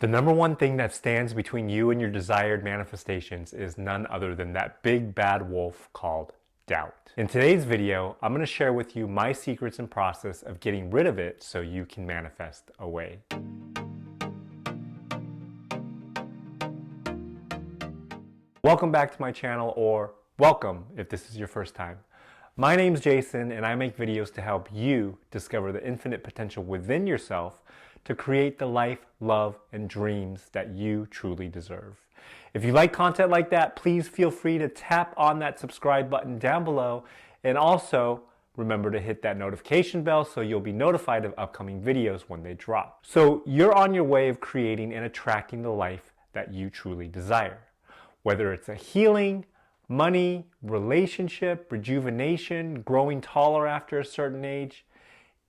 The number one thing that stands between you and your desired manifestations is none other than that big bad wolf called doubt. In today's video, I'm going to share with you my secrets and process of getting rid of it so you can manifest away. Welcome back to my channel, or welcome if this is your first time. My name's Jason and I make videos to help you discover the infinite potential within yourself to create the life, love, and dreams that you truly deserve. If you like content like that, please feel free to tap on that subscribe button down below, and also remember to hit that notification bell so you'll be notified of upcoming videos when they drop. So you're on your way of creating and attracting the life that you truly desire. Whether it's a healing, money, relationship, rejuvenation, growing taller after a certain age,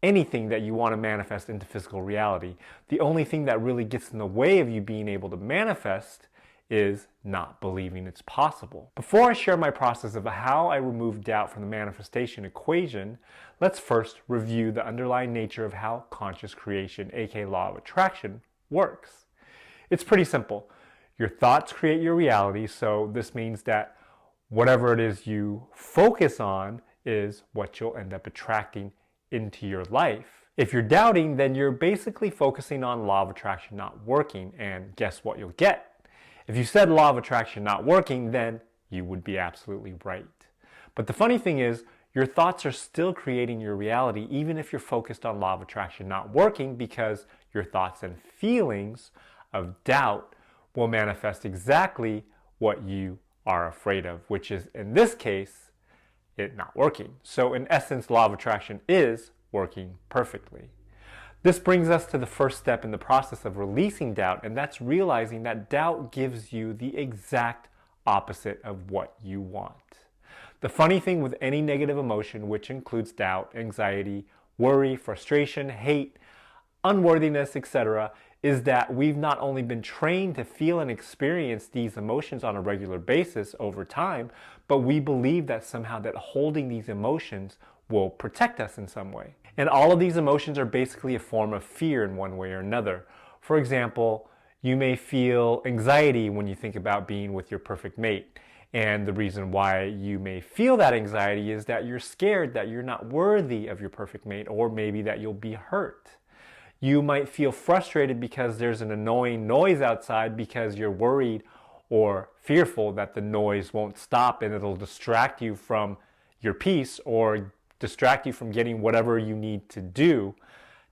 anything that you want to manifest into physical reality, the only thing that really gets in the way of you being able to manifest is not believing it's possible. Before I share my process of how I remove doubt from the manifestation equation, let's first review the underlying nature of how conscious creation, aka law of attraction, works. It's pretty simple. Your thoughts create your reality, so this means that whatever it is you focus on is what you'll end up attracting into your life. If you're doubting, then you're basically focusing on law of attraction not working, and guess what you'll get? If you said law of attraction not working, then you would be absolutely right. But the funny thing is, your thoughts are still creating your reality even if you're focused on law of attraction not working, because your thoughts and feelings of doubt will manifest exactly what you are afraid of, which is, in this case, it not working. So in essence, law of attraction is working perfectly. This brings us to the first step in the process of releasing doubt, and that's realizing that doubt gives you the exact opposite of what you want. The funny thing with any negative emotion, which includes doubt, anxiety, worry, frustration, hate, unworthiness, etc., is that we've not only been trained to feel and experience these emotions on a regular basis over time, but we believe that somehow that holding these emotions will protect us in some way. And all of these emotions are basically a form of fear in one way or another. For example, you may feel anxiety when you think about being with your perfect mate. And the reason why you may feel that anxiety is that you're scared that you're not worthy of your perfect mate, or maybe that you'll be hurt. You might feel frustrated because there's an annoying noise outside because you're worried or fearful that the noise won't stop and it'll distract you from your peace or distract you from getting whatever you need to do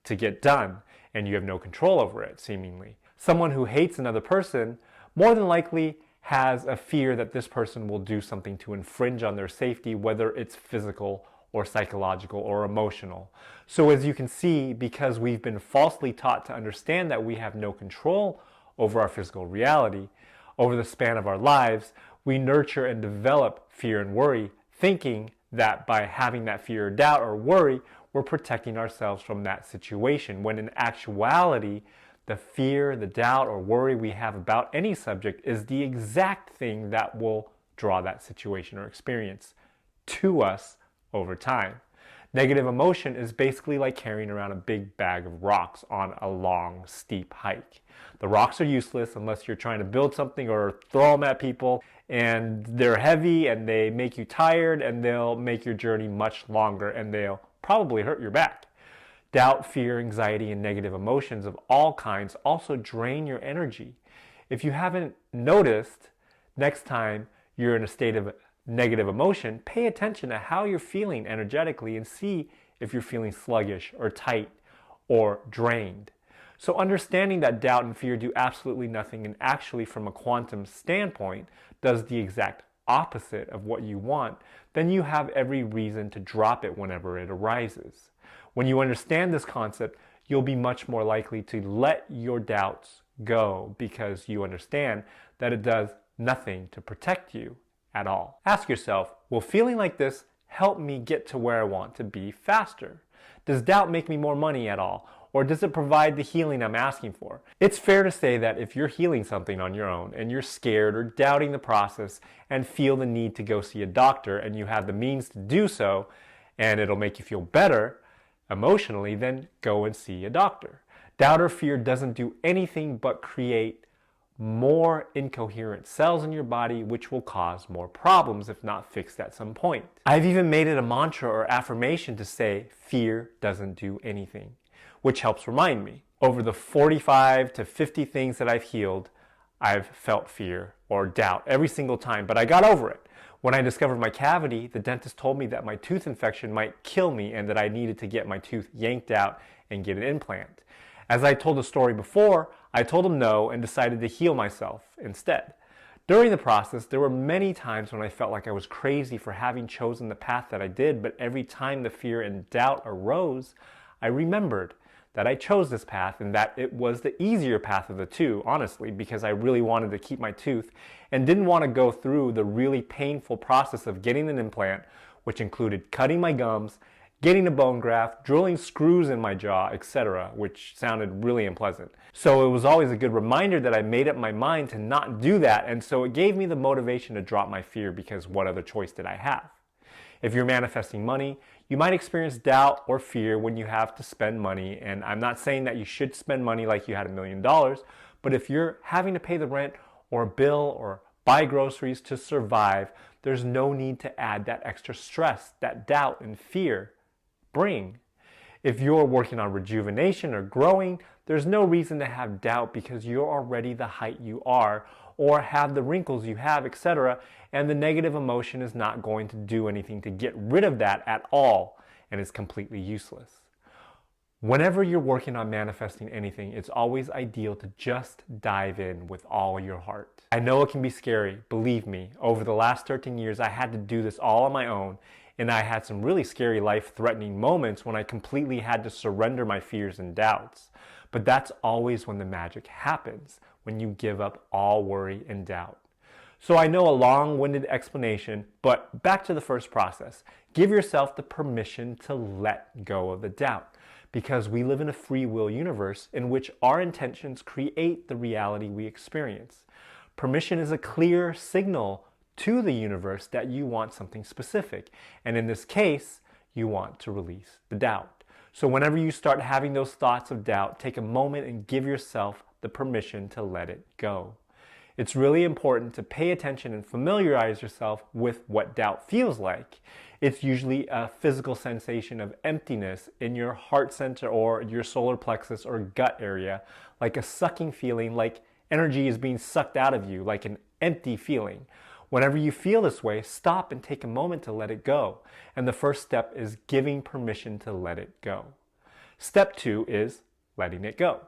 to get done, and you have no control over it, seemingly. Someone who hates another person more than likely has a fear that this person will do something to infringe on their safety, whether it's physical or psychological or emotional. So as you can see, because we've been falsely taught to understand that we have no control over our physical reality, over the span of our lives, we nurture and develop fear and worry, thinking that by having that fear or doubt or worry, we're protecting ourselves from that situation, when in actuality, the fear, the doubt, or worry we have about any subject is the exact thing that will draw that situation or experience to us over time. Negative emotion is basically like carrying around a big bag of rocks on a long, steep hike. The rocks are useless unless you're trying to build something or throw them at people, and they're heavy and they make you tired, and they'll make your journey much longer, and they'll probably hurt your back. Doubt, fear, anxiety, and negative emotions of all kinds also drain your energy. If you haven't noticed, next time you're in a state of negative emotion, pay attention to how you're feeling energetically and see if you're feeling sluggish or tight or drained. So understanding that doubt and fear do absolutely nothing, and actually from a quantum standpoint does the exact opposite of what you want, then you have every reason to drop it whenever it arises. When you understand this concept, you'll be much more likely to let your doubts go, because you understand that it does nothing to protect you at all. Ask yourself, will feeling like this help me get to where I want to be faster? Does doubt make me more money at all? Or does it provide the healing I'm asking for? It's fair to say that if you're healing something on your own and you're scared or doubting the process and feel the need to go see a doctor, and you have the means to do so, and it'll make you feel better, emotionally, then go and see a doctor. Doubt or fear doesn't do anything but create more incoherent cells in your body, which will cause more problems if not fixed at some point. I've even made it a mantra or affirmation to say, fear doesn't do anything, which helps remind me. Over the 45 to 50 things that I've healed, I've felt fear or doubt every single time, but I got over it. When I discovered my cavity, the dentist told me that my tooth infection might kill me and that I needed to get my tooth yanked out and get an implant. As I told the story before, I told him no and decided to heal myself instead. During the process, there were many times when I felt like I was crazy for having chosen the path that I did, but every time the fear and doubt arose, I remembered that I chose this path and that it was the easier path of the two, honestly, because I really wanted to keep my tooth and didn't want to go through the really painful process of getting an implant, which included cutting my gums, getting a bone graft, drilling screws in my jaw, etc., which sounded really unpleasant. So it was always a good reminder that I made up my mind to not do that, and so it gave me the motivation to drop my fear, because what other choice did I have? If you're manifesting money, you might experience doubt or fear when you have to spend money, and I'm not saying that you should spend money like you had $1 million, but if you're having to pay the rent or a bill or buy groceries to survive, there's no need to add that extra stress, that doubt and fear bring. If you're working on rejuvenation or growing, there's no reason to have doubt because you're already the height you are or have the wrinkles you have, etc. And the negative emotion is not going to do anything to get rid of that at all, and it's completely useless. Whenever you're working on manifesting anything, it's always ideal to just dive in with all your heart. I know it can be scary, believe me. Over the last 13 years, I had to do this all on my own, and I had some really scary life-threatening moments when I completely had to surrender my fears and doubts. But that's always when the magic happens, when you give up all worry and doubt. So I know a long-winded explanation, but back to the first process. Give yourself the permission to let go of the doubt, because we live in a free will universe in which our intentions create the reality we experience. Permission is a clear signal to the universe that you want something specific. And in this case, you want to release the doubt. So whenever you start having those thoughts of doubt, take a moment and give yourself the permission to let it go. It's really important to pay attention and familiarize yourself with what doubt feels like. It's usually a physical sensation of emptiness in your heart center or your solar plexus or gut area, like a sucking feeling, like energy is being sucked out of you, like an empty feeling. Whenever you feel this way, stop and take a moment to let it go. And the first step is giving permission to let it go. Step 2 is letting it go.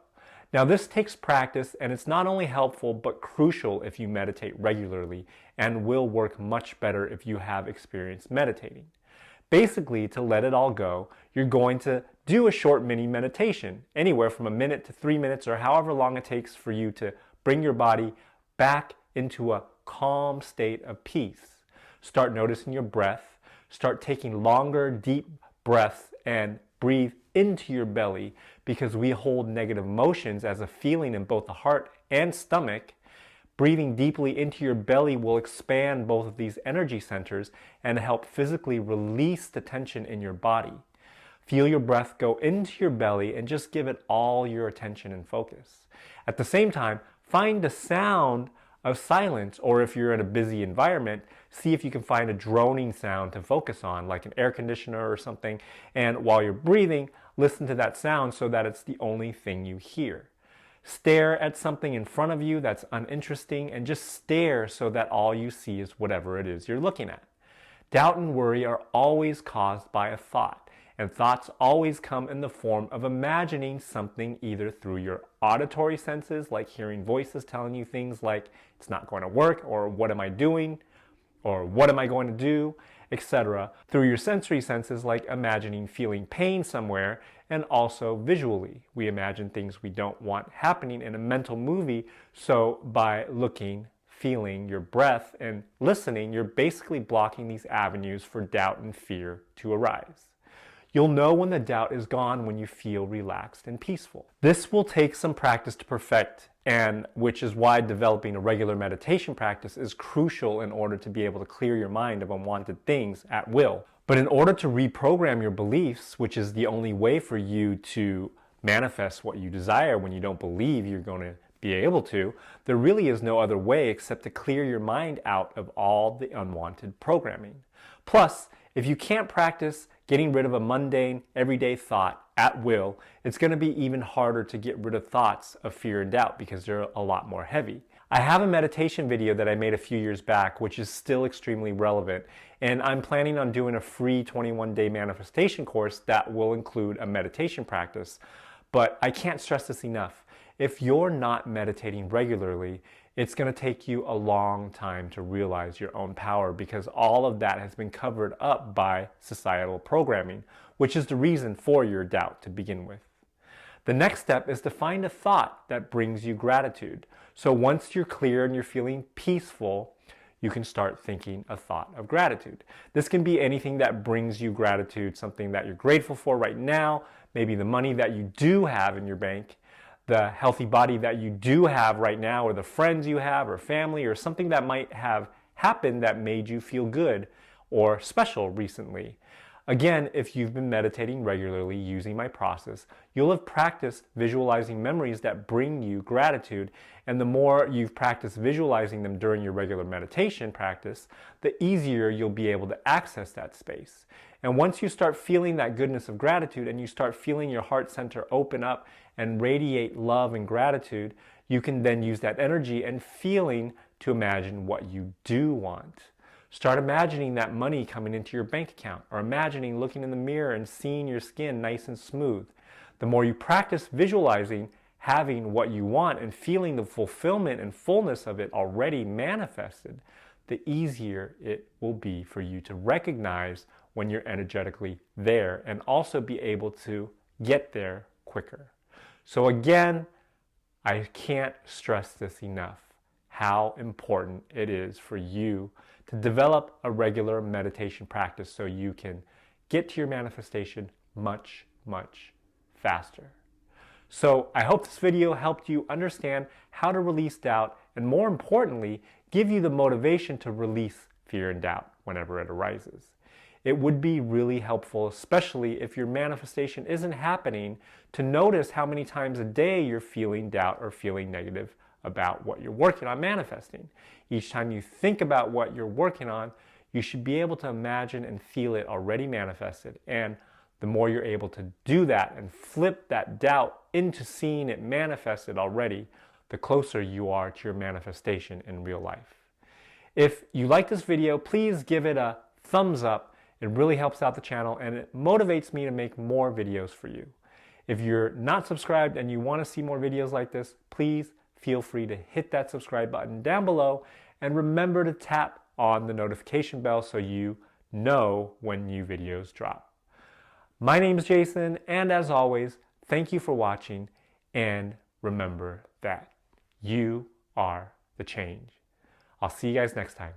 Now this takes practice, and it's not only helpful but crucial if you meditate regularly, and will work much better if you have experience meditating. Basically, to let it all go, you're going to do a short mini meditation, anywhere from 1 minute to 3 minutes or however long it takes for you to bring your body back into a calm state of peace. Start noticing your breath. Start taking longer, deep breaths and breathe into your belly, because we hold negative emotions as a feeling in both the heart and stomach. Breathing deeply into your belly will expand both of these energy centers and help physically release the tension in your body. Feel your breath go into your belly and just give it all your attention and focus. At the same time, find the sound of silence, or if you're in a busy environment, see if you can find a droning sound to focus on, like an air conditioner or something, and while you're breathing, listen to that sound so that it's the only thing you hear. Stare at something in front of you that's uninteresting, and just stare so that all you see is whatever it is you're looking at. Doubt and worry are always caused by a thought, and thoughts always come in the form of imagining something either through your auditory senses, like hearing voices telling you things like, it's not going to work, or what am I doing, or what am I going to do, etc. Through your sensory senses, like imagining feeling pain somewhere, and also visually. We imagine things we don't want happening in a mental movie, so by looking, feeling your breath, and listening, you're basically blocking these avenues for doubt and fear to arise. You'll know when the doubt is gone when you feel relaxed and peaceful. This will take some practice to perfect, and which is why developing a regular meditation practice is crucial in order to be able to clear your mind of unwanted things at will. But in order to reprogram your beliefs, which is the only way for you to manifest what you desire when you don't believe you're going to be able to, there really is no other way except to clear your mind out of all the unwanted programming. Plus, if you can't practice getting rid of a mundane, everyday thought at will, it's going to be even harder to get rid of thoughts of fear and doubt because they're a lot more heavy. I have a meditation video that I made a few years back, which is still extremely relevant, and I'm planning on doing a free 21-day manifestation course that will include a meditation practice. But I can't stress this enough. If you're not meditating regularly, it's going to take you a long time to realize your own power because all of that has been covered up by societal programming, which is the reason for your doubt to begin with. The next step is to find a thought that brings you gratitude. So once you're clear and you're feeling peaceful, you can start thinking a thought of gratitude. This can be anything that brings you gratitude, something that you're grateful for right now, maybe the money that you do have in your bank, the healthy body that you do have right now, or the friends you have, or family, or something that might have happened that made you feel good or special recently. Again, if you've been meditating regularly using my process, you'll have practiced visualizing memories that bring you gratitude. And the more you've practiced visualizing them during your regular meditation practice, the easier you'll be able to access that space. And once you start feeling that goodness of gratitude and you start feeling your heart center open up and radiate love and gratitude, you can then use that energy and feeling to imagine what you do want. Start imagining that money coming into your bank account, or imagining looking in the mirror and seeing your skin nice and smooth. The more you practice visualizing having what you want and feeling the fulfillment and fullness of it already manifested, the easier it will be for you to recognize when you're energetically there and also be able to get there quicker. So again, I can't stress this enough, how important it is for you to develop a regular meditation practice so you can get to your manifestation much, much faster. So I hope this video helped you understand how to release doubt and, more importantly, give you the motivation to release fear and doubt whenever it arises. It would be really helpful, especially if your manifestation isn't happening, to notice how many times a day you're feeling doubt or feeling negative about what you're working on manifesting. Each time you think about what you're working on, you should be able to imagine and feel it already manifested. And the more you're able to do that and flip that doubt into seeing it manifested already, the closer you are to your manifestation in real life. If you like this video, please give it a thumbs up. It really helps out the channel and it motivates me to make more videos for you. If you're not subscribed and you want to see more videos like this, please feel free to hit that subscribe button down below and remember to tap on the notification bell so you know when new videos drop. My name is Jason, and as always, thank you for watching, and remember that you are the change. I'll see you guys next time.